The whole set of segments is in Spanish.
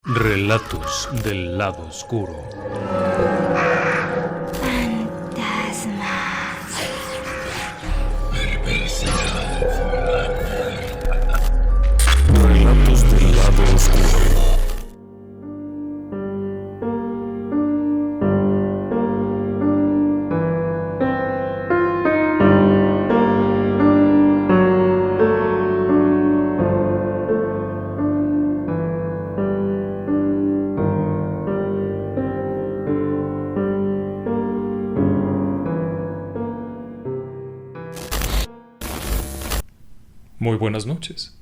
Relatos del lado oscuro. Relatos del lado oscuro. Muy buenas noches.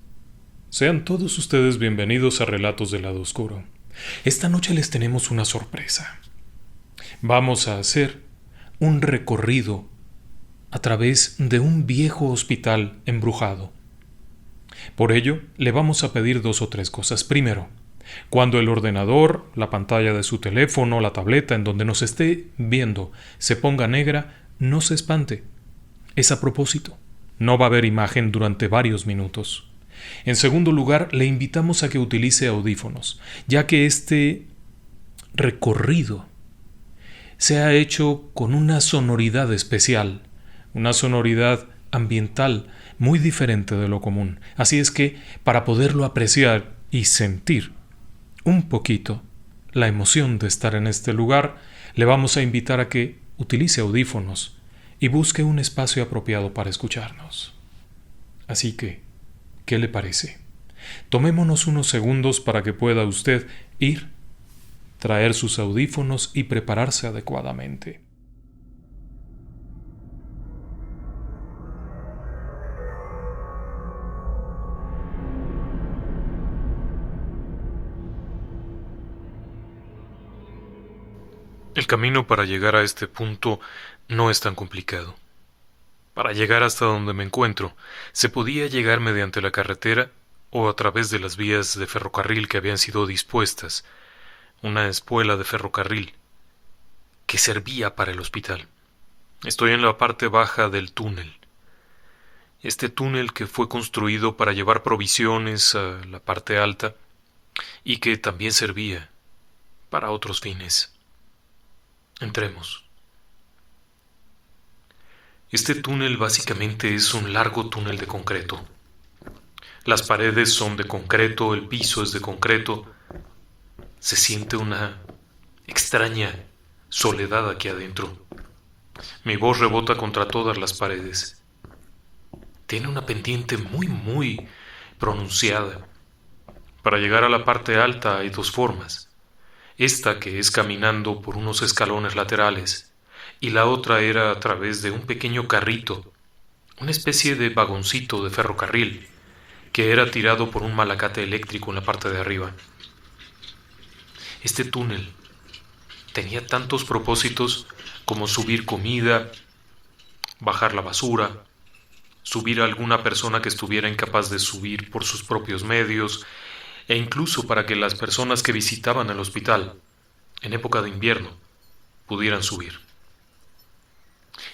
Sean todos ustedes bienvenidos a Relatos del lado oscuro. Esta noche les tenemos una sorpresa. Vamos a hacer un recorrido a través de un viejo hospital embrujado. Por ello, le vamos a pedir 2 o 3 cosas. Primero, cuando el ordenador, la pantalla de su teléfono, la tableta en donde nos esté viendo se ponga negra, no se espante. Es a propósito. No va a haber imagen durante varios minutos. En segundo lugar, le invitamos a que utilice audífonos, ya que este recorrido se ha hecho con una sonoridad especial, una sonoridad ambiental muy diferente de lo común. Así es que, para poderlo apreciar y sentir un poquito la emoción de estar en este lugar, le vamos a invitar a que utilice audífonos y busque un espacio apropiado para escucharnos. Así que, ¿qué le parece? Tomémonos unos segundos para que pueda usted ir, traer sus audífonos y prepararse adecuadamente. El camino para llegar a este punto no es tan complicado. Para llegar hasta donde me encuentro, se podía llegar mediante la carretera o a través de las vías de ferrocarril que habían sido dispuestas, una espuela de ferrocarril que servía para el hospital. Estoy en la parte baja del túnel. Este túnel que fue construido para llevar provisiones a la parte alta y que también servía para otros fines. Entremos. Este túnel básicamente es un largo túnel de concreto. Las paredes son de concreto, el piso es de concreto. Se siente una extraña soledad aquí adentro. Mi voz rebota contra todas las paredes. Tiene una pendiente muy pronunciada. Para llegar a la parte alta hay 2 formas. Esta que es caminando por unos escalones laterales, y la otra era a través de un pequeño carrito, una especie de vagoncito de ferrocarril, que era tirado por un malacate eléctrico en la parte de arriba. Este túnel tenía tantos propósitos como subir comida, bajar la basura, subir a alguna persona que estuviera incapaz de subir por sus propios medios, e incluso para que las personas que visitaban el hospital, en época de invierno, pudieran subir.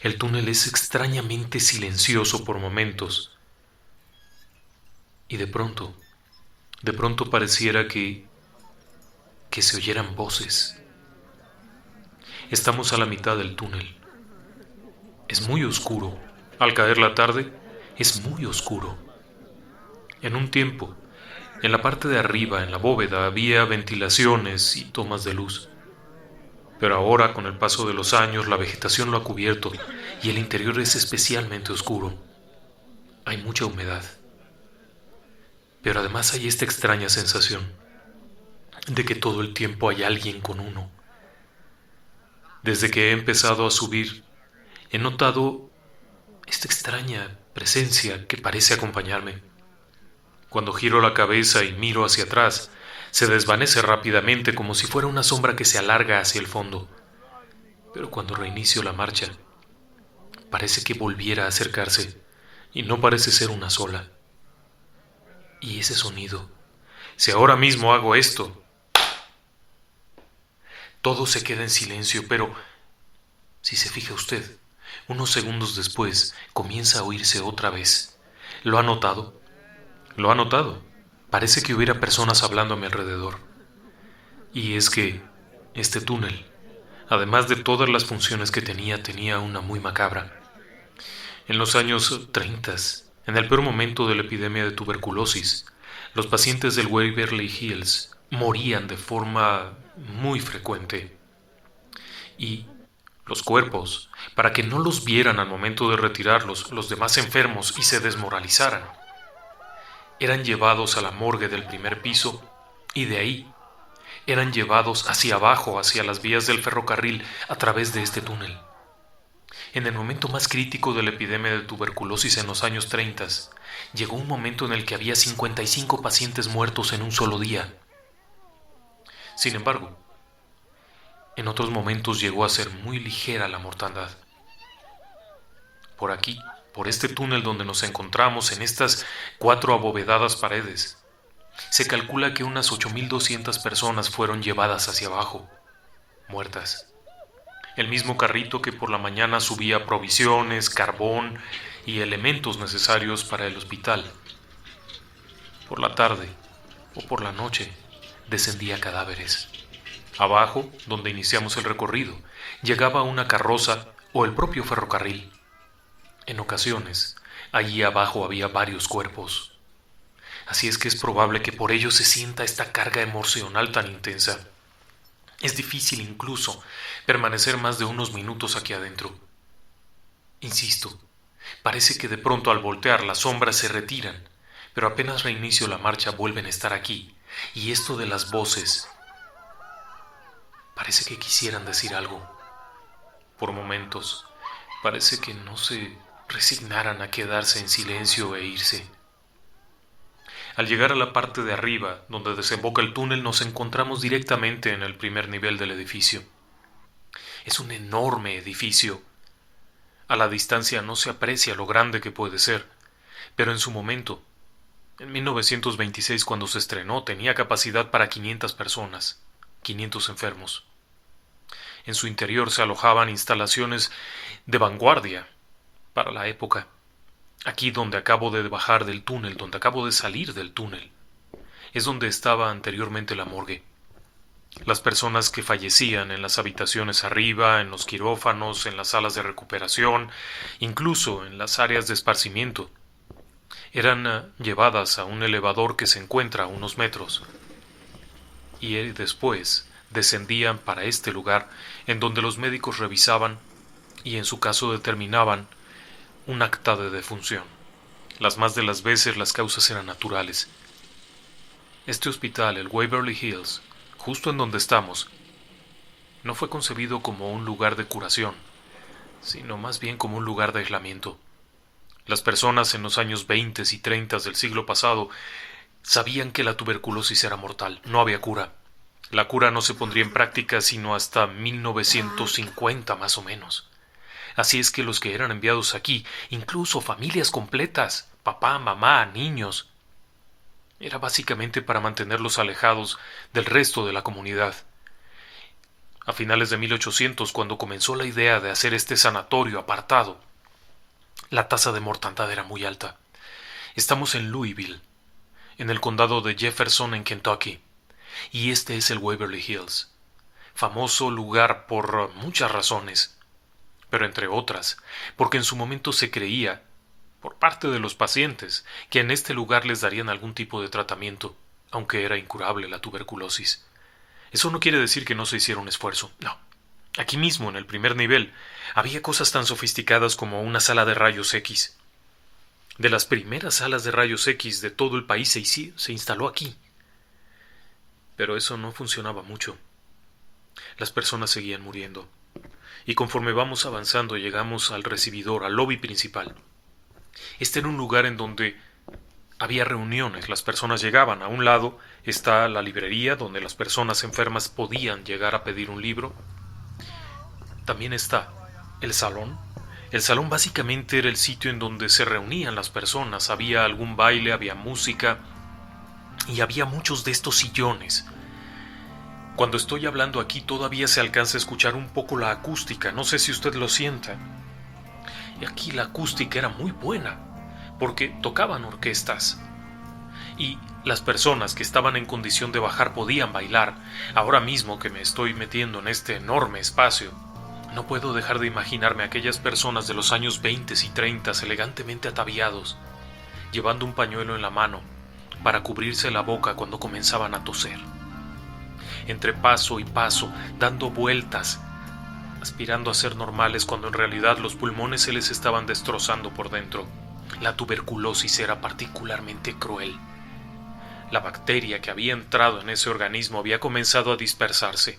El túnel es extrañamente silencioso por momentos, y de pronto pareciera que se oyeran voces. Estamos a la mitad del túnel. Es muy oscuro. Al caer la tarde, es muy oscuro. En un tiempo, en la parte de arriba, en la bóveda, había ventilaciones y tomas de luz. Pero ahora, con el paso de los años, la vegetación lo ha cubierto y el interior es especialmente oscuro. Hay mucha humedad. Pero además hay esta extraña sensación de que todo el tiempo hay alguien con uno. Desde que he empezado a subir, he notado esta extraña presencia que parece acompañarme. Cuando giro la cabeza y miro hacia atrás, se desvanece rápidamente como si fuera una sombra que se alarga hacia el fondo. Pero cuando reinicio la marcha, parece que volviera a acercarse, y no parece ser una sola. Y ese sonido, si ahora mismo hago esto, todo se queda en silencio, pero si se fija usted, unos segundos después comienza a oírse otra vez. ¿Lo ha notado? ¿Lo ha notado? Parece que hubiera personas hablando a mi alrededor. Y es que este túnel, además de todas las funciones que tenía una muy macabra. En los años 30, en el peor momento de la epidemia de tuberculosis, los pacientes del Waverly Hills morían de forma muy frecuente. Y los cuerpos, para que no los vieran al momento de retirarlos los demás enfermos y se desmoralizaran, eran llevados a la morgue del primer piso y de ahí eran llevados hacia abajo, hacia las vías del ferrocarril a través de este túnel. En el momento más crítico de la epidemia de tuberculosis en los años 30, llegó un momento en el que había 55 pacientes muertos en un solo día. Sin embargo, en otros momentos llegó a ser muy ligera la mortandad. Por aquí, por este túnel donde nos encontramos, en estas 4 abovedadas paredes, se calcula que unas 8.200 personas fueron llevadas hacia abajo, muertas. El mismo carrito que por la mañana subía provisiones, carbón y elementos necesarios para el hospital. Por la tarde o por la noche descendía cadáveres. Abajo, donde iniciamos el recorrido, llegaba una carroza o el propio ferrocarril. En ocasiones, allí abajo había varios cuerpos. Así es que es probable que por ello se sienta esta carga emocional tan intensa. Es difícil incluso permanecer más de unos minutos aquí adentro. Insisto, parece que de pronto al voltear las sombras se retiran, pero apenas reinicio la marcha vuelven a estar aquí, y esto de las voces parece que quisieran decir algo. Por momentos, parece que no se resignaran a quedarse en silencio e irse. Al llegar a la parte de arriba, donde desemboca el túnel, nos encontramos directamente en el primer nivel del edificio. Es un enorme edificio. A la distancia no se aprecia lo grande que puede ser, pero en su momento, en 1926 cuando se estrenó, tenía capacidad para 500 personas, 500 enfermos. En su interior se alojaban instalaciones de vanguardia para la época. Aquí donde acabo de bajar del túnel, donde acabo de salir del túnel, es donde estaba anteriormente la morgue. Las personas que fallecían en las habitaciones arriba, en los quirófanos, en las salas de recuperación, incluso en las áreas de esparcimiento, eran llevadas a un elevador que se encuentra a unos metros. Y después descendían para este lugar en donde los médicos revisaban y en su caso determinaban un acta de defunción. Las más de las veces las causas eran naturales. Este hospital, el Waverly Hills, justo en donde estamos, no fue concebido como un lugar de curación, sino más bien como un lugar de aislamiento. Las personas en los años 20 y 30 del siglo pasado sabían que la tuberculosis era mortal, no había cura. La cura no se pondría en práctica sino hasta 1950 más o menos. Así es que los que eran enviados aquí, incluso familias completas, papá, mamá, niños, era básicamente para mantenerlos alejados del resto de la comunidad. A finales de 1800, cuando comenzó la idea de hacer este sanatorio apartado, la tasa de mortandad era muy alta. Estamos en Louisville, en el condado de Jefferson, en Kentucky, y este es el Waverly Hills, famoso lugar por muchas razones, pero entre otras, porque en su momento se creía, por parte de los pacientes, que en este lugar les darían algún tipo de tratamiento, aunque era incurable la tuberculosis. Eso no quiere decir que no se hiciera un esfuerzo, no. Aquí mismo, en el primer nivel, había cosas tan sofisticadas como una sala de rayos X. De las primeras salas de rayos X de todo el país se instaló aquí. Pero eso no funcionaba mucho. Las personas seguían muriendo. Y conforme vamos avanzando llegamos al recibidor, al lobby principal. Este era un lugar en donde había reuniones, las personas llegaban. A un lado está la librería donde las personas enfermas podían llegar a pedir un libro. También está el salón. El salón básicamente era el sitio en donde se reunían las personas. Había algún baile, había música y había muchos de estos sillones. Cuando estoy hablando aquí todavía se alcanza a escuchar un poco la acústica, no sé si usted lo sienta. Y aquí la acústica era muy buena, porque tocaban orquestas. y las personas que estaban en condición de bajar podían bailar. Ahora mismo que me estoy metiendo en este enorme espacio, no puedo dejar de imaginarme a aquellas personas de los años 20 y 30 elegantemente ataviados, llevando un pañuelo en la mano para cubrirse la boca cuando comenzaban a toser. Entre paso y paso, dando vueltas, aspirando a ser normales cuando en realidad los pulmones se les estaban destrozando por dentro. La tuberculosis era particularmente cruel. La bacteria que había entrado en ese organismo había comenzado a dispersarse.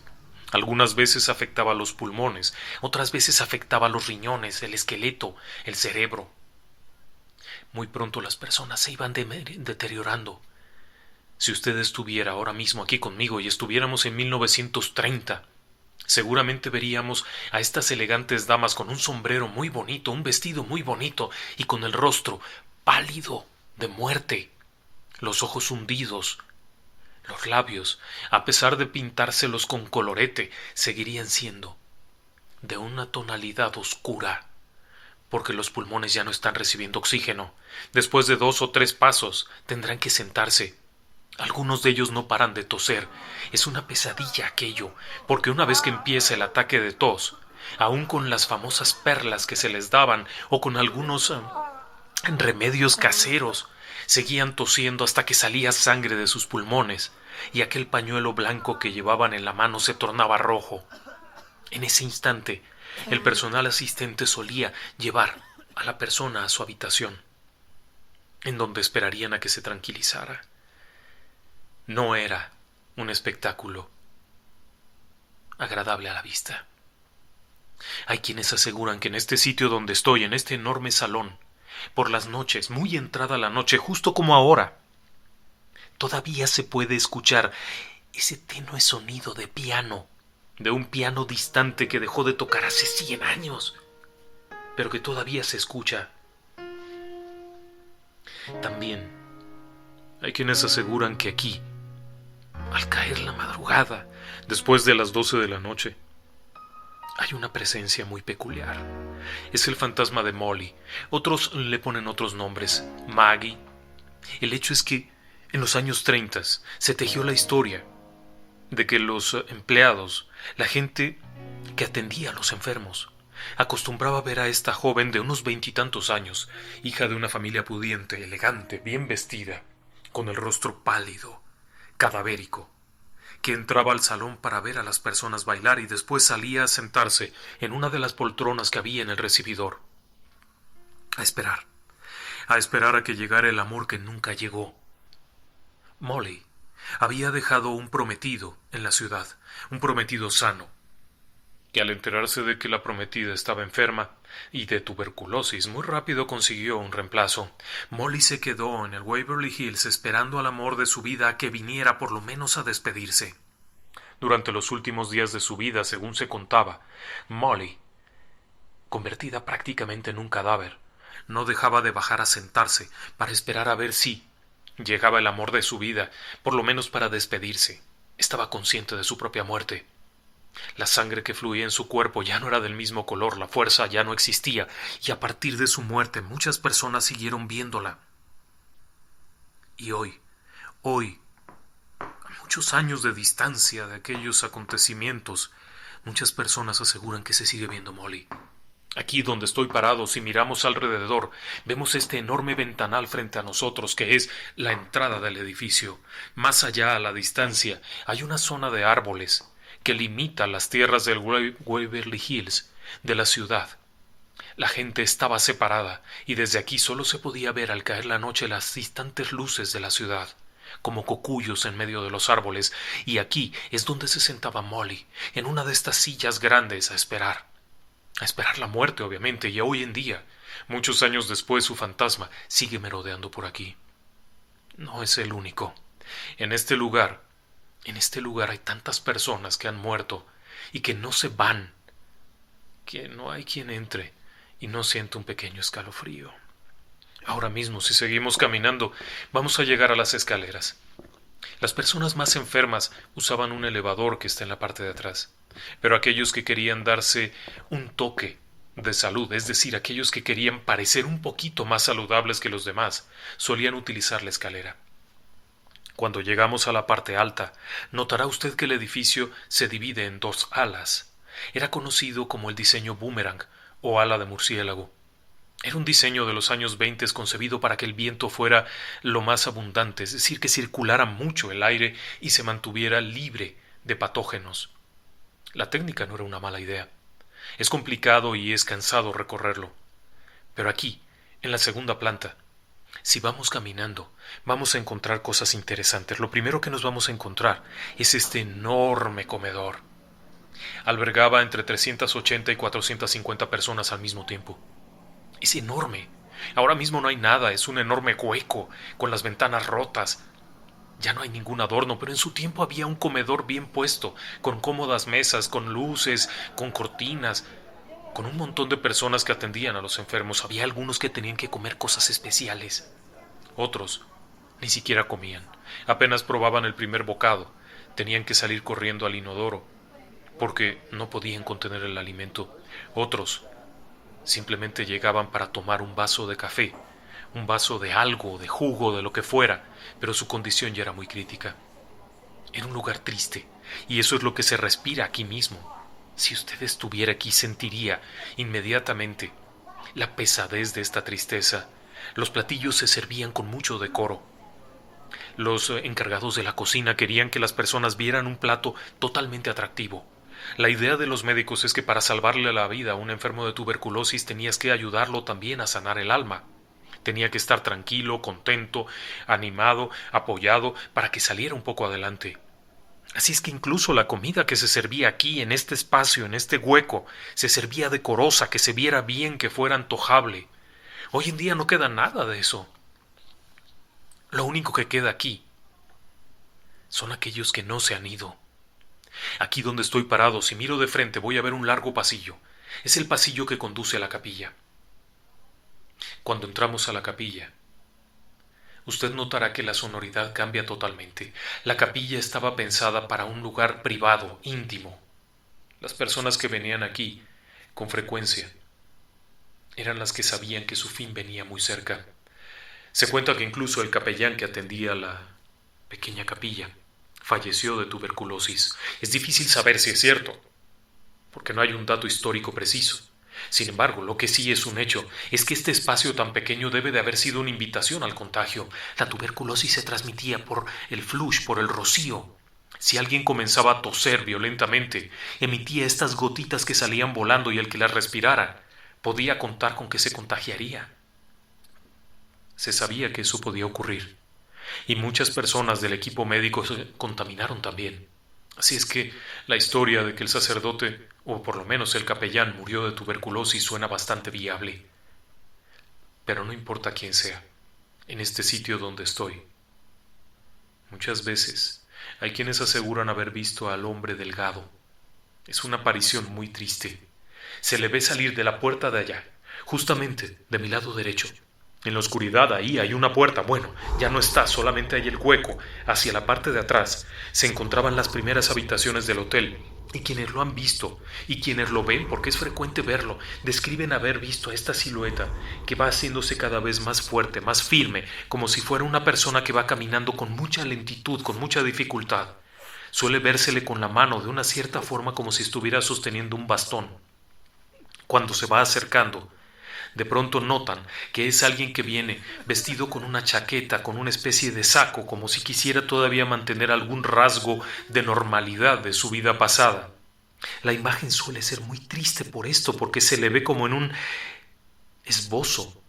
Algunas veces afectaba los pulmones, otras veces afectaba los riñones, el esqueleto, el cerebro. Muy pronto las personas se iban deteriorando. Si usted estuviera ahora mismo aquí conmigo y estuviéramos en 1930, seguramente veríamos a estas elegantes damas con un sombrero muy bonito, un vestido muy bonito y con el rostro pálido de muerte, los ojos hundidos, los labios, a pesar de pintárselos con colorete, seguirían siendo de una tonalidad oscura, porque los pulmones ya no están recibiendo oxígeno. Después de 2 o 3 pasos tendrán que sentarse. Algunos de ellos no paran de toser. Es una pesadilla aquello, porque una vez que empieza el ataque de tos, aun con las famosas perlas que se les daban o con algunos remedios caseros, seguían tosiendo hasta que salía sangre de sus pulmones y aquel pañuelo blanco que llevaban en la mano se tornaba rojo. En ese instante, el personal asistente solía llevar a la persona a su habitación, en donde esperarían a que se tranquilizara. No era un espectáculo agradable a la vista. Hay quienes aseguran que en este sitio donde estoy, en este enorme salón, por las noches, muy entrada la noche, justo como ahora, todavía se puede escuchar ese tenue sonido de piano, de un piano distante que dejó de tocar hace 100 años, pero que todavía se escucha. También hay quienes aseguran que aquí, al caer la madrugada, después de las 12 de la noche, hay una presencia muy peculiar. Es el fantasma de Molly. Otros le ponen otros nombres, Maggie. El hecho es que en los años 30 se tejió la historia de que los empleados, la gente que atendía a los enfermos, acostumbraba a ver a esta joven de unos 20 y tantos años, hija de una familia pudiente, elegante, bien vestida, con el rostro pálido, cadavérico, que entraba al salón para ver a las personas bailar y después salía a sentarse en una de las poltronas que había en el recibidor, a esperar a que llegara el amor que nunca llegó. Molly había dejado un prometido en la ciudad, un prometido sano, que al enterarse de que la prometida estaba enferma y de tuberculosis, muy rápido consiguió un reemplazo. Molly se quedó en el Waverly Hills esperando al amor de su vida a que viniera por lo menos a despedirse. Durante los últimos días de su vida, según se contaba, Molly, convertida prácticamente en un cadáver, no dejaba de bajar a sentarse para esperar a ver si llegaba el amor de su vida, por lo menos para despedirse. Estaba consciente de su propia muerte. La sangre que fluía en su cuerpo ya no era del mismo color, la fuerza ya no existía, y a partir de su muerte muchas personas siguieron viéndola. Y hoy, a muchos años de distancia de aquellos acontecimientos, muchas personas aseguran que se sigue viendo Molly. Aquí donde estoy parado, si miramos alrededor, vemos este enorme ventanal frente a nosotros, que es la entrada del edificio. Más allá, a la distancia, hay una zona de árboles que limita las tierras del Waverly Hills de la ciudad. La gente estaba separada y desde aquí solo se podía ver al caer la noche las distantes luces de la ciudad, como cocuyos en medio de los árboles, y aquí es donde se sentaba Molly, en una de estas sillas grandes a esperar la muerte, obviamente, y hoy en día, muchos años después, su fantasma sigue merodeando por aquí. No es el único. En este lugar hay tantas personas que han muerto y que no se van, que no hay quien entre y no siente un pequeño escalofrío. Ahora mismo, si seguimos caminando, vamos a llegar a las escaleras. Las personas más enfermas usaban un elevador que está en la parte de atrás, pero aquellos que querían darse un toque de salud, es decir, aquellos que querían parecer un poquito más saludables que los demás, solían utilizar la escalera. Cuando llegamos a la parte alta, notará usted que el edificio se divide en dos alas. Era conocido como el diseño boomerang o ala de murciélago. Era un diseño de los años 20 concebido para que el viento fuera lo más abundante, es decir, que circulara mucho el aire y se mantuviera libre de patógenos. La técnica no era una mala idea. Es complicado y es cansado recorrerlo. Pero aquí, en la segunda planta, si vamos caminando, vamos a encontrar cosas interesantes. Lo primero que nos vamos a encontrar es este enorme comedor. Albergaba entre 380 y 450 personas al mismo tiempo. Es enorme. Ahora mismo no hay nada, es un enorme hueco, con las ventanas rotas. Ya no hay ningún adorno, pero en su tiempo había un comedor bien puesto, con cómodas mesas, con luces, con cortinas, con un montón de personas que atendían a los enfermos. Había algunos que tenían que comer cosas especiales. Otros ni siquiera comían. Apenas probaban el primer bocado. Tenían que salir corriendo al inodoro, porque no podían contener el alimento. Otros simplemente llegaban para tomar un vaso de café, un vaso de algo, de jugo, de lo que fuera, pero su condición ya era muy crítica. Era un lugar triste, y eso es lo que se respira aquí mismo. Si usted estuviera aquí, sentiría inmediatamente la pesadez de esta tristeza. Los platillos se servían con mucho decoro. Los encargados de la cocina querían que las personas vieran un plato totalmente atractivo. La idea de los médicos es que para salvarle la vida a un enfermo de tuberculosis tenías que ayudarlo también a sanar el alma. Tenía que estar tranquilo, contento, animado, apoyado, para que saliera un poco adelante. Así es que incluso la comida que se servía aquí, en este espacio, en este hueco, se servía decorosa, que se viera bien, que fuera antojable. Hoy en día no queda nada de eso. Lo único que queda aquí son aquellos que no se han ido. Aquí donde estoy parado, si miro de frente, voy a ver un largo pasillo. Es el pasillo que conduce a la capilla. Cuando entramos a la capilla, usted notará que la sonoridad cambia totalmente. La capilla estaba pensada para un lugar privado, íntimo. Las personas que venían aquí, con frecuencia, eran las que sabían que su fin venía muy cerca. Se cuenta que incluso el capellán que atendía la pequeña capilla falleció de tuberculosis. Es difícil saber si es cierto, porque no hay un dato histórico preciso. Sin embargo, lo que sí es un hecho es que este espacio tan pequeño debe de haber sido una invitación al contagio. La tuberculosis se transmitía por el flush, por el rocío. Si alguien comenzaba a toser violentamente, emitía estas gotitas que salían volando y el que las respirara podía contar con que se contagiaría. Se sabía que eso podía ocurrir, y muchas personas del equipo médico se contaminaron también. Así es que la historia de que el sacerdote, o por lo menos el capellán, murió de tuberculosis suena bastante viable. Pero no importa quién sea, en este sitio donde estoy, muchas veces hay quienes aseguran haber visto al hombre delgado. Es una aparición muy triste. Se le ve salir de la puerta de allá, justamente de mi lado derecho. En la oscuridad ahí hay una puerta. Bueno, ya no está, solamente hay el hueco. Hacia la parte de atrás se encontraban las primeras habitaciones del hotel. Y quienes lo han visto, y quienes lo ven, porque es frecuente verlo, describen haber visto a esta silueta que va haciéndose cada vez más fuerte, más firme, como si fuera una persona que va caminando con mucha lentitud, con mucha dificultad. Suele vérsele con la mano de una cierta forma como si estuviera sosteniendo un bastón. Cuando se va acercando, de pronto notan que es alguien que viene vestido con una chaqueta, con una especie de saco, como si quisiera todavía mantener algún rasgo de normalidad de su vida pasada. La imagen suele ser muy triste por esto, porque se le ve como en un esbozo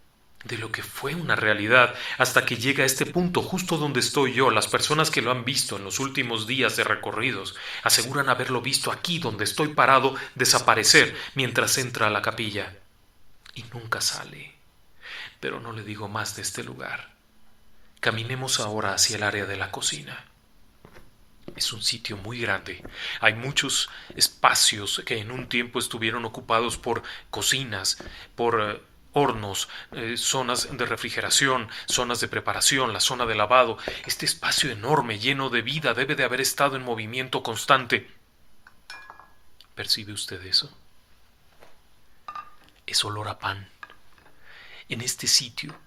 de lo que fue una realidad, hasta que llega a este punto, justo donde estoy yo. Las personas que lo han visto en los últimos días de recorridos aseguran haberlo visto aquí donde estoy parado desaparecer mientras entra a la capilla. Y nunca sale. Pero no le digo más de este lugar. Caminemos ahora hacia el área de la cocina. Es un sitio muy grande. Hay muchos espacios que en un tiempo estuvieron ocupados por cocinas, por hornos, zonas de refrigeración, zonas de preparación, la zona de lavado. Este espacio enorme, lleno de vida, debe de haber estado en movimiento constante. ¿Percibe usted eso? Es olor a pan. En este sitio,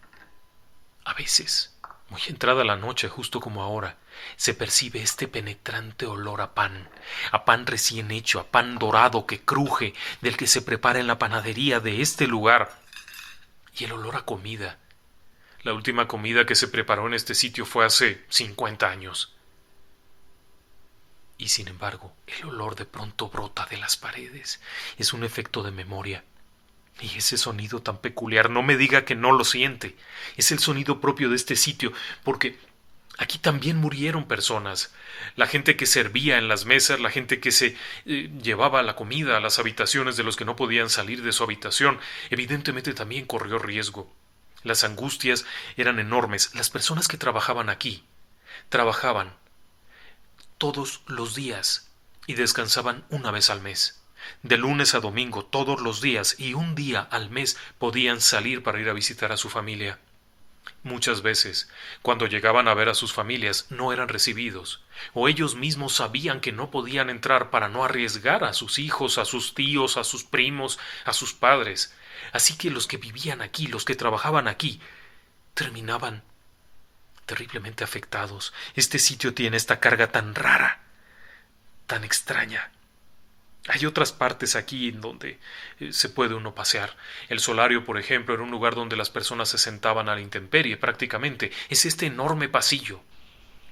a veces, Muy entrada la noche, justo como ahora, se percibe este penetrante olor a pan recién hecho, a pan dorado que cruje, del que se prepara en la panadería de este lugar. Y el olor a comida. La última comida que se preparó en este sitio fue hace 50 años. Y sin embargo, el olor de pronto brota de las paredes. Es un efecto de memoria. Y ese sonido tan peculiar, no me diga que no lo siente. Es el sonido propio de este sitio, porque aquí también murieron personas. La gente que servía en las mesas, la gente que se llevaba la comida a las habitaciones de los que no podían salir de su habitación, evidentemente también corrió riesgo. Las angustias eran enormes. Las personas que trabajaban aquí trabajaban todos los días y descansaban una vez al mes. De lunes a domingo, todos los días, y un día al mes podían salir para ir a visitar a su familia. Muchas veces, cuando llegaban a ver a sus familias, no eran recibidos, o ellos mismos sabían que no podían entrar para no arriesgar a sus hijos, a sus tíos, a sus primos, a sus padres. Así que los que vivían aquí, los que trabajaban aquí, terminaban terriblemente afectados. Este sitio tiene esta carga tan rara, tan extraña. Hay otras partes aquí en donde se puede uno pasear. El solario, por ejemplo, era un lugar donde las personas se sentaban a la intemperie prácticamente. Es este enorme pasillo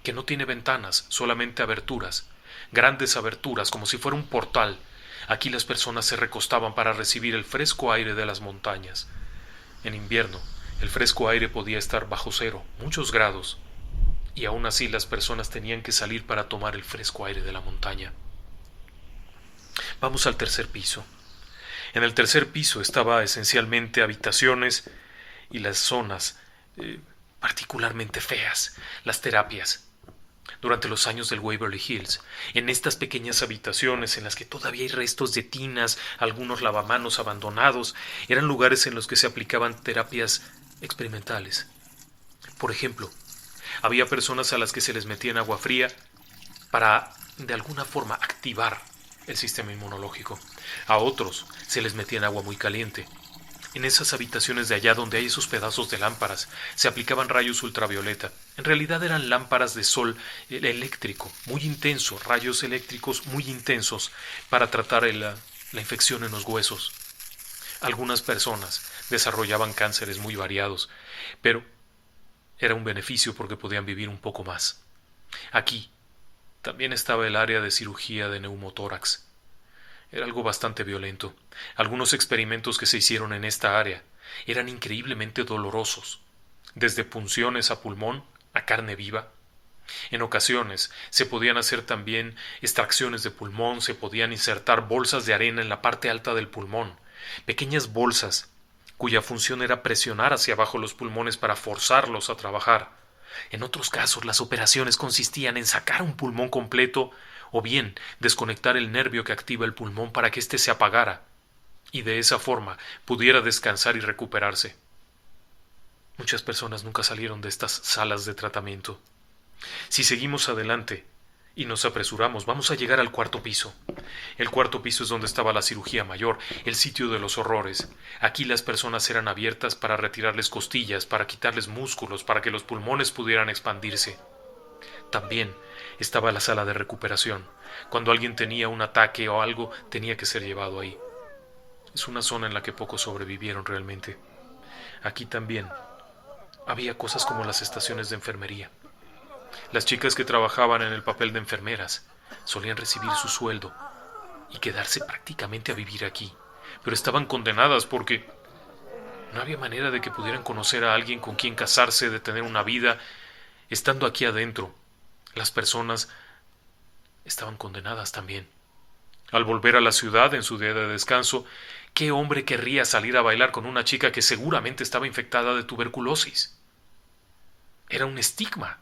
que no tiene ventanas, solamente aberturas, grandes aberturas, como si fuera un portal. Aquí las personas se recostaban para recibir el fresco aire de las montañas. En invierno, el fresco aire podía estar bajo cero, muchos grados, y aún así las personas tenían que salir para tomar el fresco aire de la montaña. Vamos al tercer piso. En el tercer piso estaba esencialmente habitaciones y las zonas particularmente feas, las terapias. Durante los años del Waverly Hills, en estas pequeñas habitaciones en las que todavía hay restos de tinas, algunos lavamanos abandonados, eran lugares en los que se aplicaban terapias experimentales. Por ejemplo, había personas a las que se les metía en agua fría para, de alguna forma, activar el sistema inmunológico. A otros se les metía en agua muy caliente. En esas habitaciones de allá donde hay esos pedazos de lámparas, se aplicaban rayos ultravioleta. En realidad eran lámparas de sol eléctrico, muy intenso, rayos eléctricos muy intensos para tratar la infección en los huesos. Algunas personas desarrollaban cánceres muy variados, pero era un beneficio porque podían vivir un poco más. Aquí también estaba el área de cirugía de neumotórax. Era algo bastante violento. Algunos experimentos que se hicieron en esta área eran increíblemente dolorosos, desde punciones a pulmón a carne viva. En ocasiones se podían hacer también extracciones de pulmón, se podían insertar bolsas de arena en la parte alta del pulmón, pequeñas bolsas cuya función era presionar hacia abajo los pulmones para forzarlos a trabajar. En otros casos las operaciones consistían en sacar un pulmón completo o bien desconectar el nervio que activa el pulmón para que éste se apagara y de esa forma pudiera descansar y recuperarse. Muchas personas nunca salieron de estas salas de tratamiento. Si seguimos adelante y nos apresuramos, vamos a llegar al cuarto piso. El cuarto piso es donde estaba la cirugía mayor, el sitio de los horrores. Aquí las personas eran abiertas para retirarles costillas, para quitarles músculos, para que los pulmones pudieran expandirse. También estaba la sala de recuperación. Cuando alguien tenía un ataque o algo, tenía que ser llevado ahí. Es una zona en la que pocos sobrevivieron realmente. Aquí también había cosas como las estaciones de enfermería. Las chicas que trabajaban en el papel de enfermeras solían recibir su sueldo y quedarse prácticamente a vivir aquí, pero estaban condenadas porque no había manera de que pudieran conocer a alguien con quien casarse, de tener una vida, estando aquí adentro. Las personas estaban condenadas también. Al volver a la ciudad en su día de descanso, ¿qué hombre querría salir a bailar con una chica que seguramente estaba infectada de tuberculosis? Era un estigma.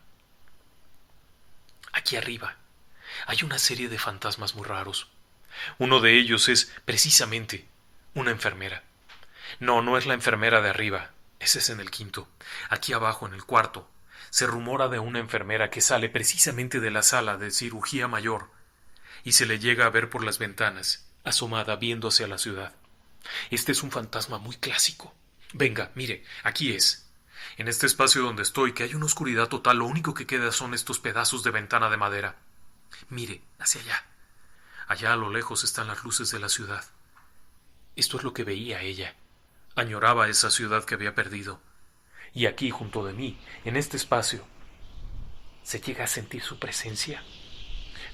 Aquí arriba hay una serie de fantasmas muy raros. Uno de ellos es precisamente una enfermera. No, no es la enfermera de arriba, ese es en el quinto. Aquí abajo, en el cuarto, se rumora de una enfermera que sale precisamente de la sala de cirugía mayor y se le llega a ver por las ventanas, asomada viendo hacia la ciudad. Este es un fantasma muy clásico. Venga, mire, aquí es. En este espacio donde estoy, que hay una oscuridad total, lo único que queda son estos pedazos de ventana de madera. Mire, hacia allá. Allá a lo lejos están las luces de la ciudad. Esto es lo que veía ella. Añoraba esa ciudad que había perdido. Y aquí, junto de mí, en este espacio, se llega a sentir su presencia.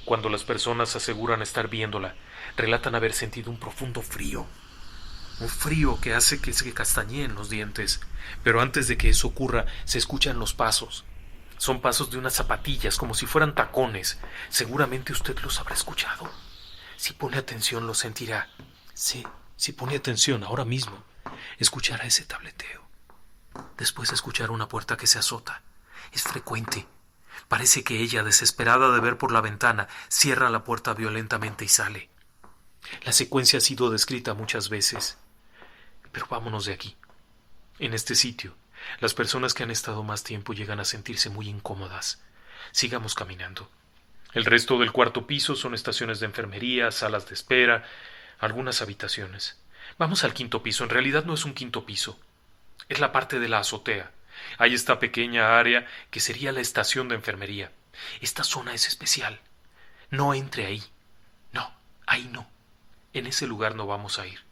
Cuando las personas aseguran estar viéndola, relatan haber sentido un profundo frío. Un frío que hace que se castañeen los dientes. Pero antes de que eso ocurra, se escuchan los pasos. Son pasos de unas zapatillas, como si fueran tacones. Seguramente usted los habrá escuchado. Si pone atención, lo sentirá. Sí, si pone atención ahora mismo, escuchará ese tableteo. Después escuchará una puerta que se azota. Es frecuente. Parece que ella, desesperada de ver por la ventana, cierra la puerta violentamente y sale. La secuencia ha sido descrita muchas veces. Pero vámonos de aquí. En este sitio, las personas que han estado más tiempo llegan a sentirse muy incómodas. Sigamos caminando. El resto del cuarto piso son estaciones de enfermería, salas de espera, algunas habitaciones. Vamos al quinto piso. En realidad no es un quinto piso. Es la parte de la azotea. Hay esta pequeña área que sería la estación de enfermería. Esta zona es especial. No entre ahí. No, ahí no. En ese lugar no vamos a ir.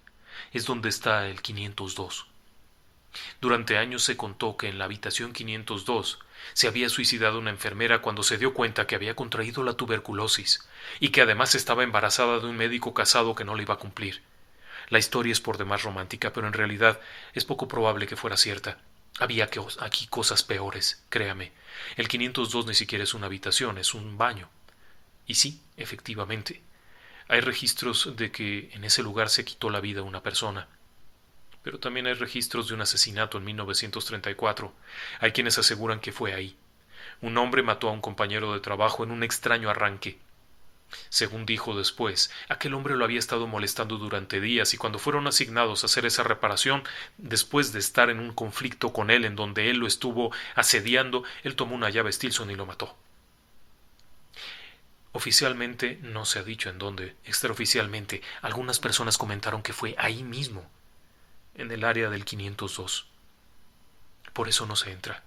Es donde está el 502. Durante años se contó que en la habitación 502 se había suicidado una enfermera cuando se dio cuenta que había contraído la tuberculosis y que además estaba embarazada de un médico casado que no le iba a cumplir. La historia es por demás romántica, pero en realidad es poco probable que fuera cierta. Había aquí cosas peores, créame. El 502 ni siquiera es una habitación, es un baño. Y sí, efectivamente, hay registros de que en ese lugar se quitó la vida una persona. Pero también hay registros de un asesinato en 1934. Hay quienes aseguran que fue ahí. Un hombre mató a un compañero de trabajo en un extraño arranque. Según dijo después, aquel hombre lo había estado molestando durante días y cuando fueron asignados a hacer esa reparación, después de estar en un conflicto con él en donde él lo estuvo asediando, él tomó una llave Stilson y lo mató. Oficialmente no se ha dicho en dónde. Extraoficialmente, algunas personas comentaron que fue ahí mismo, en el área del 502. Por eso no se entra.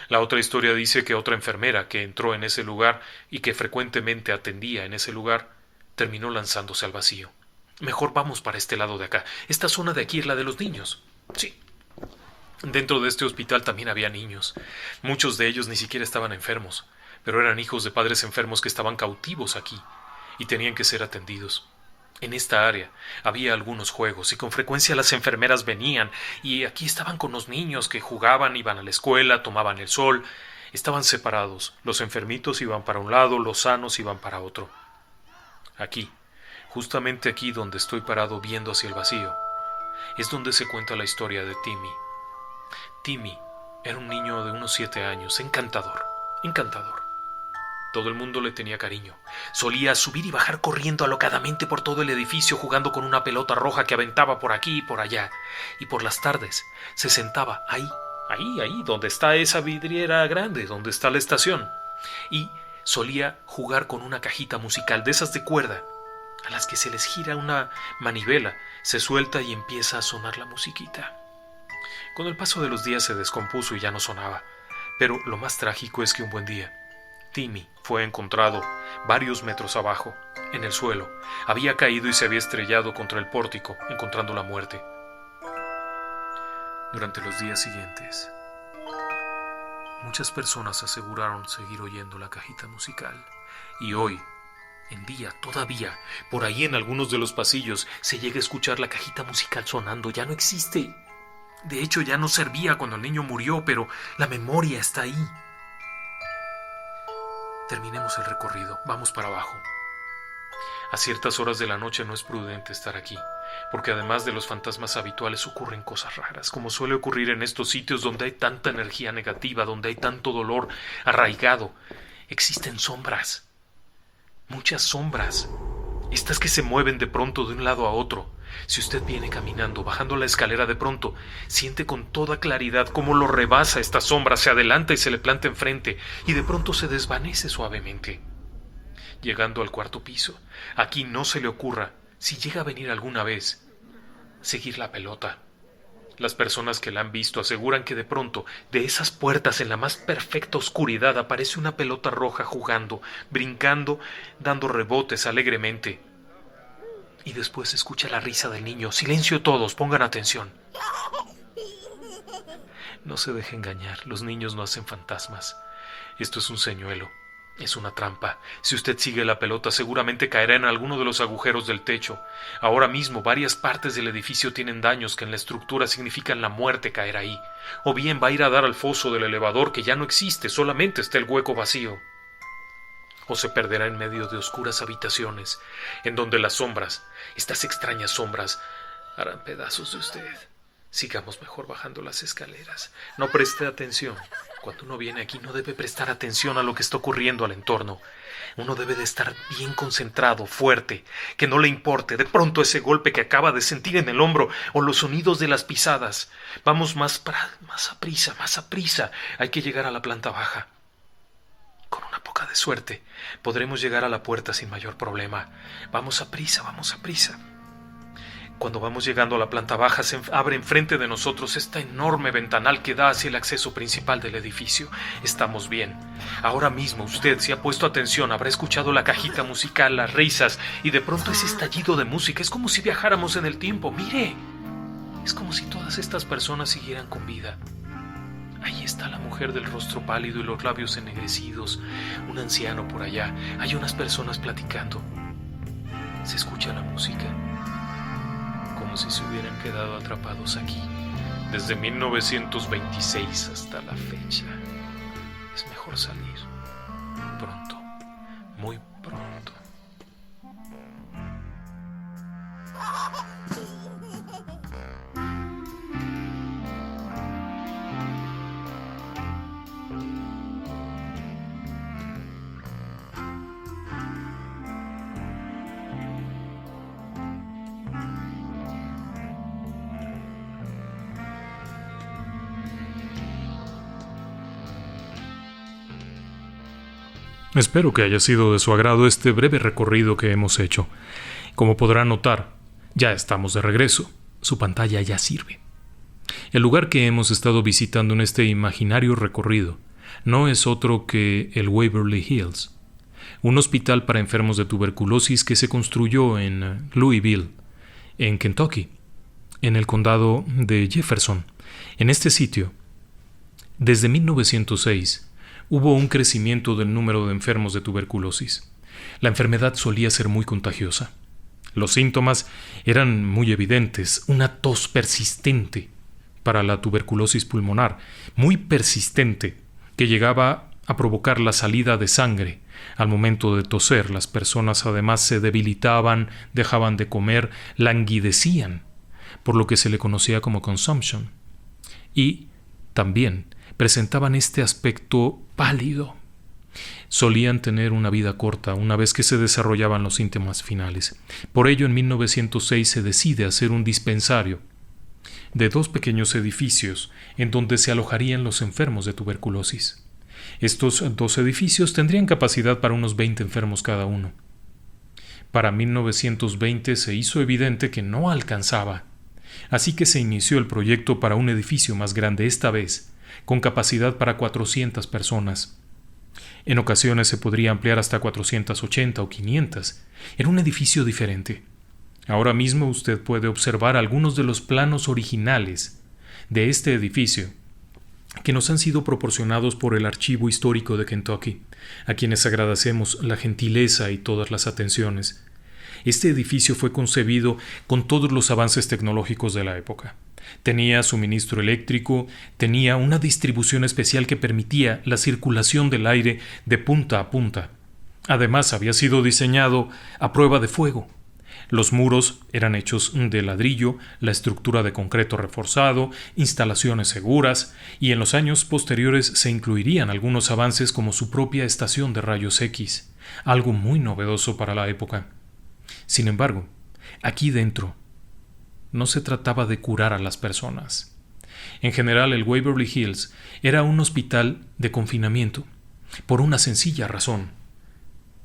La otra historia dice que otra enfermera que entró en ese lugar y que frecuentemente atendía en ese lugar, terminó lanzándose al vacío. Mejor vamos para este lado de acá. Esta zona de aquí es la de los niños. Sí. Dentro de este hospital también había niños. Muchos de ellos ni siquiera estaban enfermos, pero eran hijos de padres enfermos que estaban cautivos aquí y tenían que ser atendidos. En esta área había algunos juegos y con frecuencia las enfermeras venían y aquí estaban con los niños que jugaban, iban a la escuela, tomaban el sol. Estaban separados. Los enfermitos iban para un lado, los sanos iban para otro. Aquí, justamente aquí donde estoy parado viendo hacia el vacío, es donde se cuenta la historia de Timmy. Timmy era un niño de unos 7 años, encantador, encantador. Todo el mundo le tenía cariño. Solía subir y bajar corriendo alocadamente por todo el edificio jugando con una pelota roja que aventaba por aquí y por allá. Y por las tardes se sentaba ahí, donde está esa vidriera grande, donde está la estación. Y solía jugar con una cajita musical de esas de cuerda, a las que se les gira una manivela, se suelta y empieza a sonar la musiquita. Con el paso de los días se descompuso y ya no sonaba. Pero lo más trágico es que un buen día Timmy fue encontrado varios metros abajo, en el suelo. Había caído y se había estrellado contra el pórtico, encontrando la muerte. Durante los días siguientes, muchas personas aseguraron seguir oyendo la cajita musical. Y hoy en día, todavía, por ahí en algunos de los pasillos, se llega a escuchar la cajita musical sonando. Ya no existe. De hecho, ya no servía cuando el niño murió, pero la memoria está ahí. Terminemos el recorrido, vamos para abajo. A ciertas horas de la noche no es prudente estar aquí, porque además de los fantasmas habituales ocurren cosas raras, como suele ocurrir en estos sitios donde hay tanta energía negativa, donde hay tanto dolor arraigado. Existen sombras, muchas sombras, estas que se mueven de pronto de un lado a otro. Si usted viene caminando, bajando la escalera, de pronto siente con toda claridad cómo lo rebasa esta sombra, se adelanta y se le planta enfrente, y de pronto se desvanece suavemente. Llegando al cuarto piso, aquí no se le ocurra, si llega a venir alguna vez, seguir la pelota. Las personas que la han visto aseguran que de pronto, de esas puertas en la más perfecta oscuridad, aparece una pelota roja jugando, brincando, dando rebotes alegremente. Y después se escucha la risa del niño. Silencio todos, pongan atención. No se deje engañar, los niños no hacen fantasmas. Esto es un señuelo, es una trampa. Si usted sigue la pelota, seguramente caerá en alguno de los agujeros del techo. Ahora mismo varias partes del edificio tienen daños que en la estructura significan la muerte caer ahí. O bien va a ir a dar al foso del elevador que ya no existe, solamente está el hueco vacío. O se perderá en medio de oscuras habitaciones, en donde las sombras, estas extrañas sombras, harán pedazos de usted. Sigamos mejor bajando las escaleras. No preste atención. Cuando uno viene aquí no debe prestar atención a lo que está ocurriendo al entorno. Uno debe de estar bien concentrado, fuerte, que no le importe de pronto ese golpe que acaba de sentir en el hombro o los sonidos de las pisadas. Vamos más aprisa, más aprisa. Hay que llegar a la planta baja. Con una poca de suerte podremos llegar a la puerta sin mayor problema. Vamos aprisa, vamos aprisa. Cuando vamos llegando a la planta baja se abre enfrente de nosotros esta enorme ventanal que da hacia el acceso principal del edificio. Estamos bien. Ahora mismo usted, si ha puesto atención, habrá escuchado la cajita musical, las risas y de pronto ese estallido de música. Es como si viajáramos en el tiempo. ¡Mire! Es como si todas estas personas siguieran con vida. Ahí está la mujer del rostro pálido y los labios ennegrecidos. Un anciano por allá. Hay unas personas platicando. Se escucha la música. Como si se hubieran quedado atrapados aquí, desde 1926 hasta la fecha. Es mejor salir, pronto, muy pronto. Espero que haya sido de su agrado este breve recorrido que hemos hecho. Como podrá notar, ya estamos de regreso. Su pantalla ya sirve. El lugar que hemos estado visitando en este imaginario recorrido no es otro que el Waverly Hills, un hospital para enfermos de tuberculosis que se construyó en Louisville, en Kentucky, en el condado de Jefferson. En este sitio, desde 1906, hubo un crecimiento del número de enfermos de tuberculosis. La enfermedad solía ser muy contagiosa. Los síntomas eran muy evidentes, una tos persistente para la tuberculosis pulmonar, muy persistente, que llegaba a provocar la salida de sangre. Al momento de toser, las personas además se debilitaban, dejaban de comer, languidecían, por lo que se le conocía como consumption. Y también presentaban este aspecto pálido. Solían tener una vida corta una vez que se desarrollaban los síntomas finales. Por ello, en 1906 se decide hacer un dispensario de 2 pequeños edificios en donde se alojarían los enfermos de tuberculosis. Estos 2 edificios tendrían capacidad para unos 20 enfermos cada uno. Para 1920 se hizo evidente que no alcanzaba, así que se inició el proyecto para un edificio más grande, esta vez con capacidad para 400 personas. En ocasiones se podría ampliar hasta 480 o 500. Era un edificio diferente. Ahora mismo usted puede observar algunos de los planos originales de este edificio que nos han sido proporcionados por el Archivo Histórico de Kentucky, a quienes agradecemos la gentileza y todas las atenciones. Este edificio fue concebido con todos los avances tecnológicos de la época. Tenía suministro eléctrico, tenía una distribución especial que permitía la circulación del aire de punta a punta. Además, había sido diseñado a prueba de fuego. Los muros eran hechos de ladrillo, la estructura de concreto reforzado, instalaciones seguras, y en los años posteriores se incluirían algunos avances como su propia estación de rayos X, algo muy novedoso para la época. Sin embargo, aquí dentro no se trataba de curar a las personas. En general, el Waverly Hills era un hospital de confinamiento, por una sencilla razón: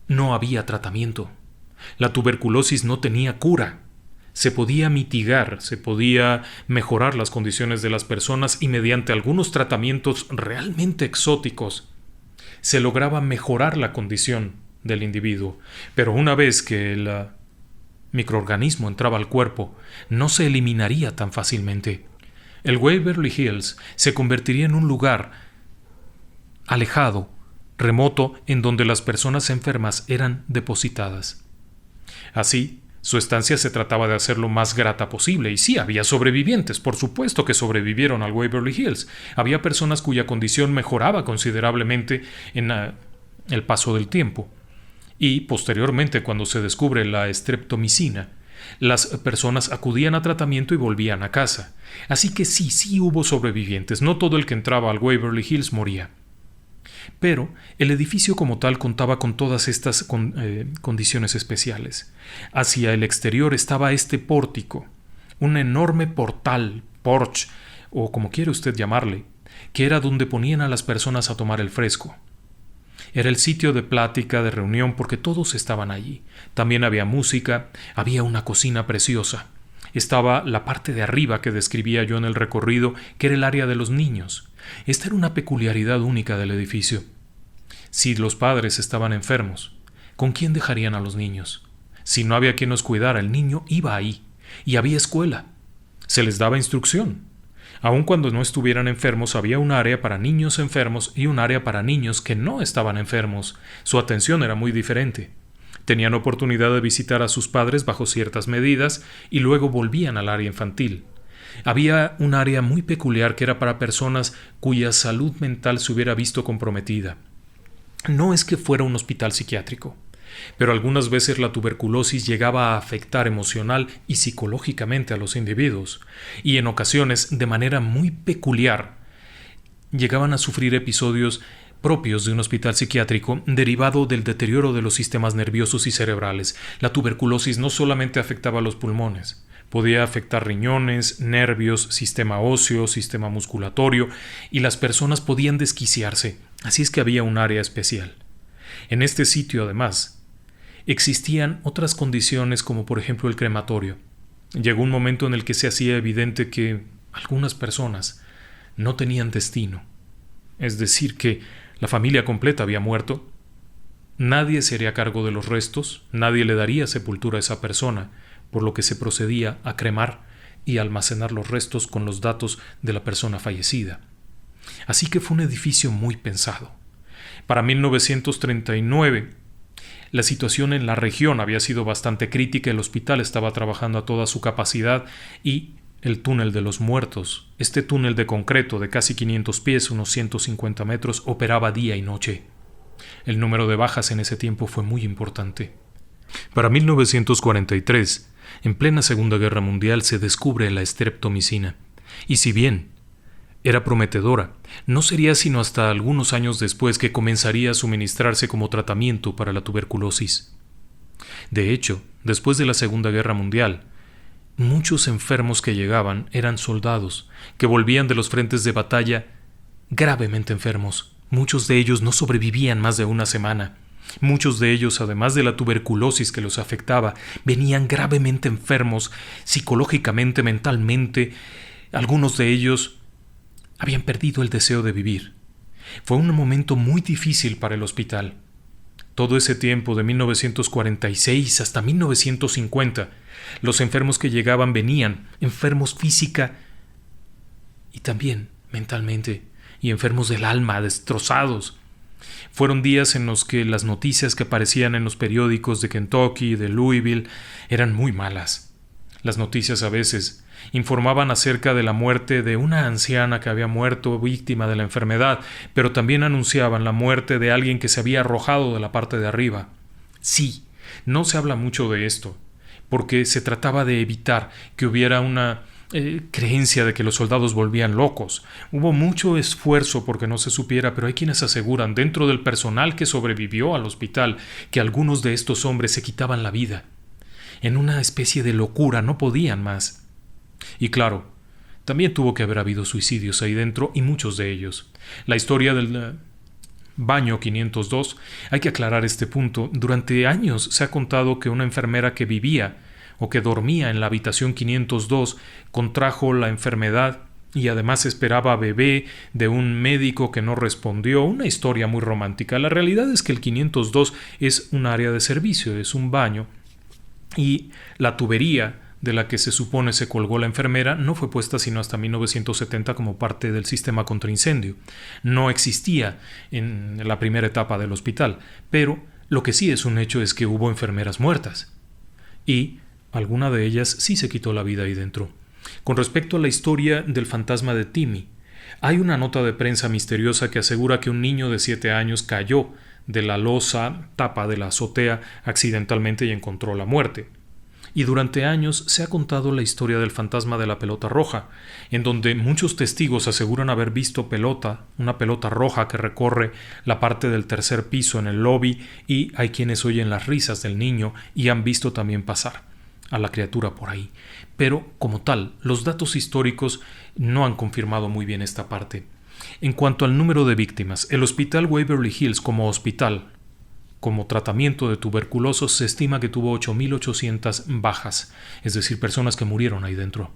no había tratamiento. La tuberculosis no tenía cura. se podía mitigar, se podía mejorar las condiciones de las personas y mediante algunos tratamientos realmente exóticos se lograba mejorar la condición del individuo. Pero una vez que el microorganismo entraba al cuerpo, no se eliminaría tan fácilmente. El Waverly Hills se convertiría en un lugar alejado, remoto, en donde las personas enfermas eran depositadas. Así, su estancia se trataba de hacer lo más grata posible, y sí, había sobrevivientes, por supuesto que sobrevivieron al Waverly Hills. Había personas cuya condición mejoraba considerablemente en el paso del tiempo. Y, posteriormente, cuando se descubre la streptomicina, las personas acudían a tratamiento y volvían a casa. Así que sí hubo sobrevivientes. No todo el que entraba al Waverly Hills moría. Pero el edificio como tal contaba con todas estas condiciones especiales. Hacia el exterior estaba este pórtico, un enorme portal, porche, o como quiere usted llamarle, que era donde ponían a las personas a tomar el fresco. Era el sitio de plática, de reunión, porque todos estaban allí. También había música, había una cocina preciosa. Estaba la parte de arriba que describía yo en el recorrido, que era el área de los niños. Esta era una peculiaridad única del edificio. Si los padres estaban enfermos, ¿con quién dejarían a los niños? Si no había quien los cuidara, el niño iba ahí. Y había escuela. Se les daba instrucción. Aun cuando no estuvieran enfermos, había un área para niños enfermos y un área para niños que no estaban enfermos. Su atención era muy diferente. Tenían oportunidad de visitar a sus padres bajo ciertas medidas y luego volvían al área infantil. Había un área muy peculiar que era para personas cuya salud mental se hubiera visto comprometida. No es que fuera un hospital psiquiátrico, pero algunas veces la tuberculosis llegaba a afectar emocional y psicológicamente a los individuos, y en ocasiones, de manera muy peculiar, llegaban a sufrir episodios propios de un hospital psiquiátrico derivado del deterioro de los sistemas nerviosos y cerebrales. La tuberculosis no solamente afectaba los pulmones, podía afectar riñones, nervios, sistema óseo, sistema musculatorio, y las personas podían desquiciarse, así es que había un área especial. En este sitio, además, existían otras condiciones como por ejemplo el crematorio. Llegó un momento en el que se hacía evidente que algunas personas no tenían destino, es decir, que la familia completa había muerto, nadie se haría cargo de los restos, nadie le daría sepultura a esa persona, por lo que se procedía a cremar y almacenar los restos con los datos de la persona fallecida. Así que fue un edificio muy pensado. Para 1939, la situación en la región había sido bastante crítica, el hospital estaba trabajando a toda su capacidad y el túnel de los muertos, este túnel de concreto de casi 500 pies, unos 150 metros, operaba día y noche. El número de bajas en ese tiempo fue muy importante. Para 1943, en plena Segunda Guerra Mundial, se descubre la streptomicina, y si bien era prometedora, no sería sino hasta algunos años después que comenzaría a suministrarse como tratamiento para la tuberculosis. De hecho, después de la Segunda Guerra Mundial, muchos enfermos que llegaban eran soldados, que volvían de los frentes de batalla gravemente enfermos. Muchos de ellos no sobrevivían más de una semana. Muchos de ellos, además de la tuberculosis que los afectaba, venían gravemente enfermos psicológicamente, mentalmente. Algunos de ellos habían perdido el deseo de vivir. Fue un momento muy difícil para el hospital. Todo ese tiempo, de 1946 hasta 1950, los enfermos que llegaban venían enfermos física y también mentalmente, y enfermos del alma, destrozados. Fueron días en los que las noticias que aparecían en los periódicos de Kentucky y de Louisville eran muy malas. Las noticias a veces informaban acerca de la muerte de una anciana que había muerto víctima de la enfermedad, pero también anunciaban la muerte de alguien que se había arrojado de la parte de arriba. Sí, no se habla mucho de esto, porque se trataba de evitar que hubiera una creencia de que los soldados volvían locos. Hubo mucho esfuerzo porque no se supiera, pero hay quienes aseguran, dentro del personal que sobrevivió al hospital, que algunos de estos hombres se quitaban la vida. En una especie de locura, no podían más. Y claro, también tuvo que haber habido suicidios ahí dentro, y muchos de ellos. La historia del baño 502, hay que aclarar este punto. Durante años se ha contado que una enfermera que vivía o que dormía en la habitación 502 contrajo la enfermedad y además esperaba bebé de un médico que no respondió. Una historia muy romántica. La realidad es que el 502 es un área de servicio, es un baño, y la tubería de la que se supone se colgó la enfermera no fue puesta sino hasta 1970 como parte del sistema contra incendio. No existía en la primera etapa del hospital, pero lo que sí es un hecho es que hubo enfermeras muertas y alguna de ellas sí se quitó la vida ahí dentro. Con respecto a la historia del fantasma de Timmy, hay una nota de prensa misteriosa que asegura que un niño de 7 años cayó de la losa tapa de la azotea accidentalmente y encontró la muerte. Y durante años se ha contado la historia del fantasma de la pelota roja, en donde muchos testigos aseguran haber visto una pelota roja que recorre la parte del tercer piso en el lobby, y hay quienes oyen las risas del niño y han visto también pasar a la criatura por ahí. Pero, como tal, los datos históricos no han confirmado muy bien esta parte. En cuanto al número de víctimas, el Hospital Waverly Hills como hospital, como tratamiento de tuberculosos, se estima que tuvo 8.800 bajas, es decir, personas que murieron ahí dentro.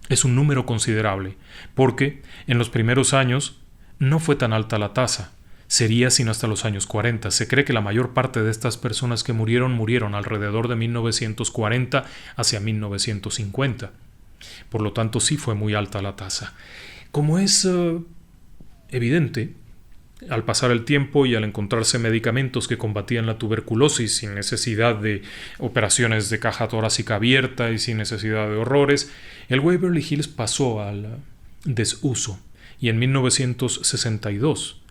Es un número considerable, porque en los primeros años no fue tan alta la tasa. Sería sino hasta los años 40. Se cree que la mayor parte de estas personas que murieron alrededor de 1940 hacia 1950. Por lo tanto, sí fue muy alta la tasa. Como es evidente, al pasar el tiempo y al encontrarse medicamentos que combatían la tuberculosis sin necesidad de operaciones de caja torácica abierta y sin necesidad de horrores, el Waverly Hills pasó al desuso y en 1962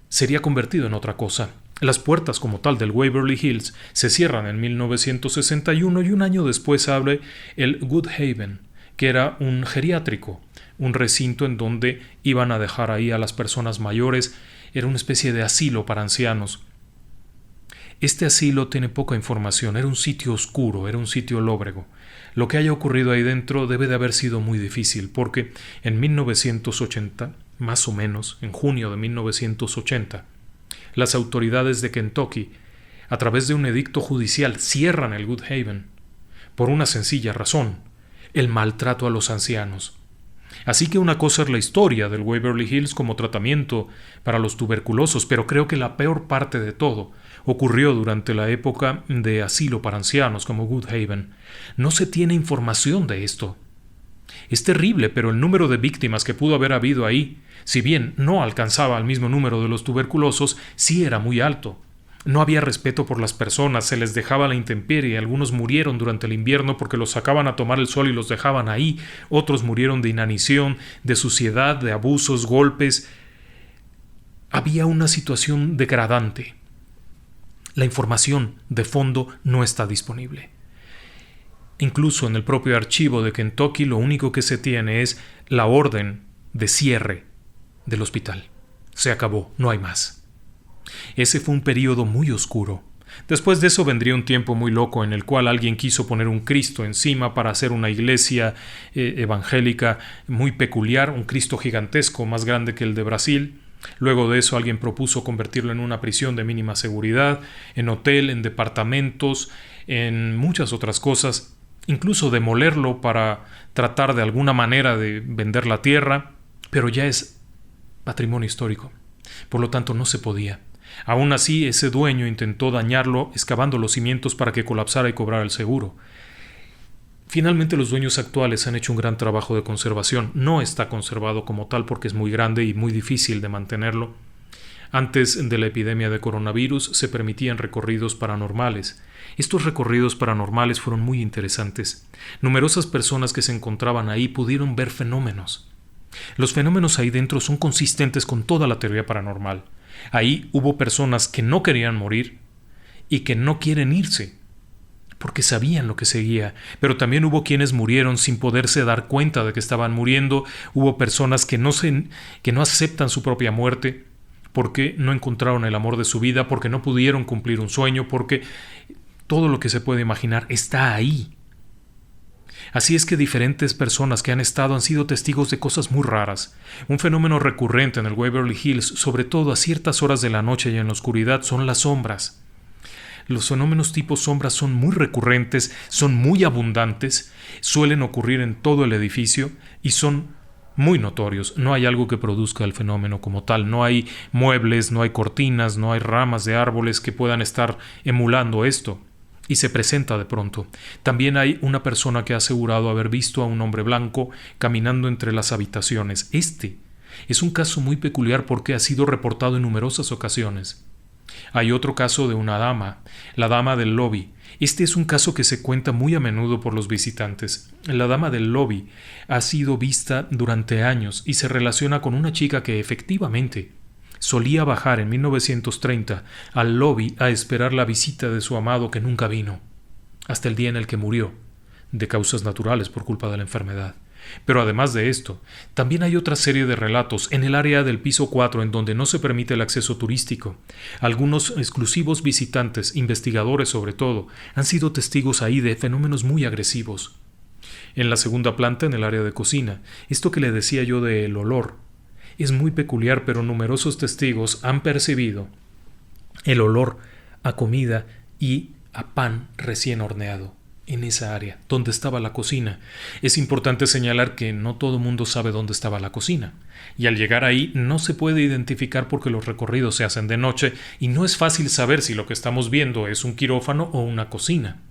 sería convertido en otra cosa. Las puertas como tal del Waverly Hills se cierran en 1961 y un año después abre el Good Haven, que era un geriátrico, un recinto en donde iban a dejar ahí a las personas mayores. Era una especie de asilo para ancianos. Este asilo tiene poca información, era un sitio oscuro, era un sitio lóbrego. Lo que haya ocurrido ahí dentro debe de haber sido muy difícil, porque en 1980, más o menos, en junio de 1980, las autoridades de Kentucky, a través de un edicto judicial, cierran el Good Haven, por una sencilla razón: el maltrato a los ancianos. Así que una cosa es la historia del Waverly Hills como tratamiento para los tuberculosos, pero creo que la peor parte de todo ocurrió durante la época de asilo para ancianos como Good Haven. No se tiene información de esto. Es terrible, pero el número de víctimas que pudo haber habido ahí, si bien no alcanzaba al mismo número de los tuberculosos, sí era muy alto. No había respeto por las personas, se les dejaba a la intemperie, algunos murieron durante el invierno porque los sacaban a tomar el sol y los dejaban ahí, otros murieron de inanición, de suciedad, de abusos, golpes. Había una situación degradante. La información de fondo no está disponible. Incluso en el propio archivo de Kentucky lo único que se tiene es la orden de cierre del hospital. Se acabó, no hay más. Ese fue un período muy oscuro. Después de eso vendría un tiempo muy loco en el cual alguien quiso poner un Cristo encima para hacer una iglesia evangélica muy peculiar, un Cristo gigantesco, más grande que el de Brasil. Luego de eso alguien propuso convertirlo en una prisión de mínima seguridad, en hotel, en departamentos, en muchas otras cosas, incluso demolerlo para tratar de alguna manera de vender la tierra, pero ya es patrimonio histórico. Por lo tanto, no se podía. Aún así, ese dueño intentó dañarlo excavando los cimientos para que colapsara y cobrara el seguro. Finalmente, los dueños actuales han hecho un gran trabajo de conservación. No está conservado como tal porque es muy grande y muy difícil de mantenerlo. Antes de la epidemia de coronavirus se permitían recorridos paranormales. Estos recorridos paranormales fueron muy interesantes. Numerosas personas que se encontraban ahí pudieron ver fenómenos. Los fenómenos ahí dentro son consistentes con toda la teoría paranormal. Ahí hubo personas que no querían morir y que no quieren irse, porque sabían lo que seguía, pero también hubo quienes murieron sin poderse dar cuenta de que estaban muriendo. Hubo personas que no aceptan su propia muerte porque no encontraron el amor de su vida, porque no pudieron cumplir un sueño, porque todo lo que se puede imaginar está ahí. Así es que diferentes personas que han estado han sido testigos de cosas muy raras. Un fenómeno recurrente en el Waverly Hills, sobre todo a ciertas horas de la noche y en la oscuridad, son las sombras. Los fenómenos tipo sombra son muy recurrentes, son muy abundantes, suelen ocurrir en todo el edificio y son muy notorios. No hay algo que produzca el fenómeno como tal. No hay muebles, no hay cortinas, no hay ramas de árboles que puedan estar emulando esto. Y se presenta de pronto. También hay una persona que ha asegurado haber visto a un hombre blanco caminando entre las habitaciones. Este es un caso muy peculiar porque ha sido reportado en numerosas ocasiones. Hay otro caso de una dama, la dama del lobby. Este es un caso que se cuenta muy a menudo por los visitantes. La dama del lobby ha sido vista durante años y se relaciona con una chica que efectivamente solía bajar en 1930 al lobby a esperar la visita de su amado que nunca vino, hasta el día en el que murió, de causas naturales por culpa de la enfermedad. Pero además de esto, también hay otra serie de relatos en el área del piso 4 en donde no se permite el acceso turístico. Algunos exclusivos visitantes, investigadores sobre todo, han sido testigos ahí de fenómenos muy agresivos. En la segunda planta, en el área de cocina, esto que le decía yo del olor, es muy peculiar, pero numerosos testigos han percibido el olor a comida y a pan recién horneado en esa área, donde estaba la cocina. Es importante señalar que no todo el mundo sabe dónde estaba la cocina, y al llegar ahí no se puede identificar porque los recorridos se hacen de noche y no es fácil saber si lo que estamos viendo es un quirófano o una cocina.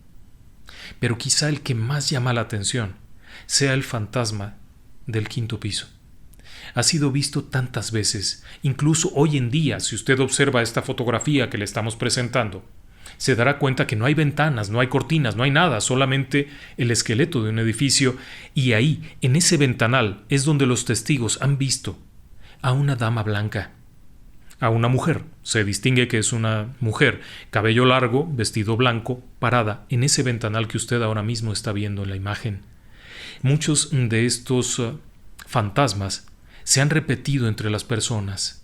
Pero quizá el que más llama la atención sea el fantasma del quinto piso. Ha sido visto tantas veces, incluso hoy en día, si usted observa esta fotografía que le estamos presentando, se dará cuenta que no hay ventanas, no hay cortinas, no hay nada, solamente el esqueleto de un edificio, y ahí, en ese ventanal, es donde los testigos han visto a una dama blanca, a una mujer. Se distingue que es una mujer, cabello largo, vestido blanco, parada en ese ventanal que usted ahora mismo está viendo en la imagen. Muchos de estos fantasmas se han repetido entre las personas.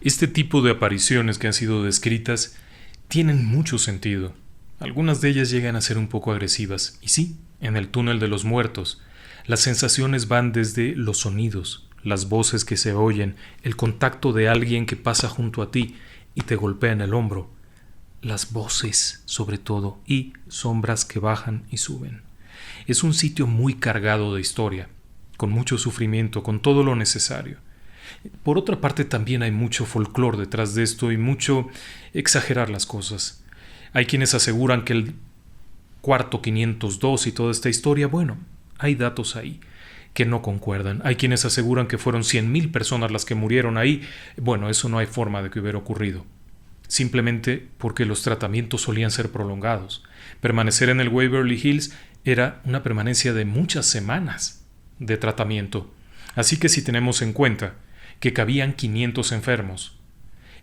Este tipo de apariciones que han sido descritas tienen mucho sentido. Algunas de ellas llegan a ser un poco agresivas. Y sí, en el túnel de los muertos, las sensaciones van desde los sonidos, las voces que se oyen, el contacto de alguien que pasa junto a ti y te golpea en el hombro, las voces sobre todo, y sombras que bajan y suben. Es un sitio muy cargado de historia, con mucho sufrimiento, con todo lo necesario. Por otra parte, también hay mucho folclore detrás de esto y mucho exagerar las cosas. Hay quienes aseguran que el cuarto 502 y toda esta historia, bueno, hay datos ahí que no concuerdan. Hay quienes aseguran que fueron 100,000 personas las que murieron ahí. Bueno, eso no hay forma de que hubiera ocurrido. Simplemente porque los tratamientos solían ser prolongados. Permanecer en el Waverly Hills era una permanencia de muchas semanas de tratamiento. Así que si tenemos en cuenta que cabían 500 enfermos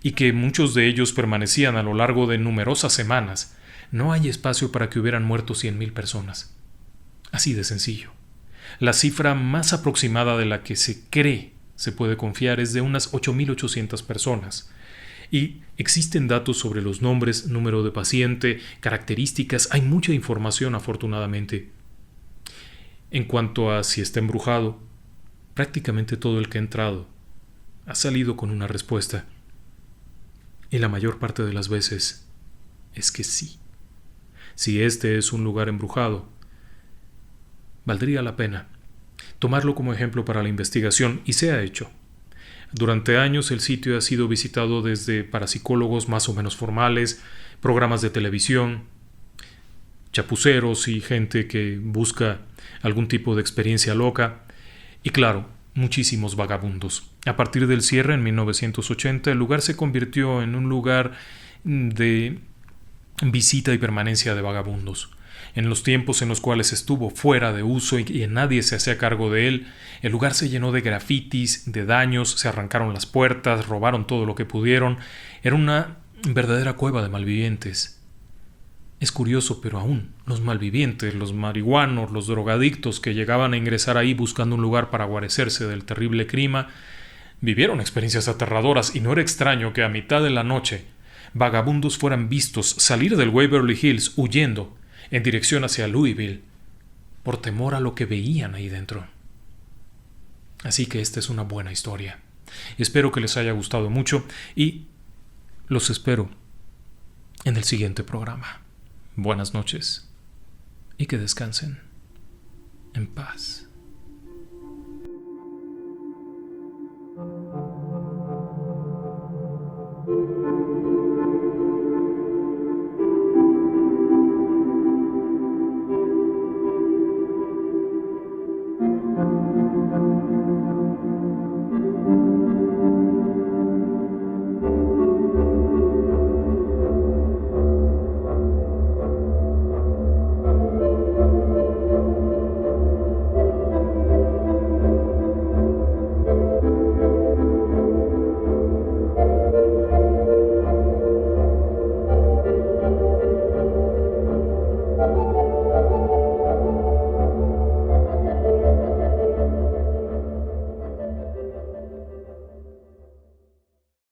y que muchos de ellos permanecían a lo largo de numerosas semanas, no hay espacio para que hubieran muerto 100,000 personas. Así de sencillo. La cifra más aproximada de la que se cree se puede confiar es de unas 8,800 personas. Y existen datos sobre los nombres, número de paciente, características, hay mucha información afortunadamente. En cuanto a si está embrujado, prácticamente todo el que ha entrado ha salido con una respuesta. Y la mayor parte de las veces es que sí. Si este es un lugar embrujado, valdría la pena tomarlo como ejemplo para la investigación, y se ha hecho. Durante años el sitio ha sido visitado desde parapsicólogos más o menos formales, programas de televisión, chapuceros y gente que busca algún tipo de experiencia loca, y claro, muchísimos vagabundos. A partir del cierre en 1980, el lugar se convirtió en un lugar de visita y permanencia de vagabundos. En los tiempos en los cuales estuvo fuera de uso y nadie se hacía cargo de él, el lugar se llenó de grafitis, de daños, se arrancaron las puertas, robaron todo lo que pudieron. Era una verdadera cueva de malvivientes. Es curioso, pero aún los malvivientes, los marihuanos, los drogadictos que llegaban a ingresar ahí buscando un lugar para guarecerse del terrible clima, vivieron experiencias aterradoras, y no era extraño que a mitad de la noche vagabundos fueran vistos salir del Waverly Hills huyendo en dirección hacia Louisville por temor a lo que veían ahí dentro. Así que esta es una buena historia. Espero que les haya gustado mucho y los espero en el siguiente programa. Buenas noches y que descansen en paz.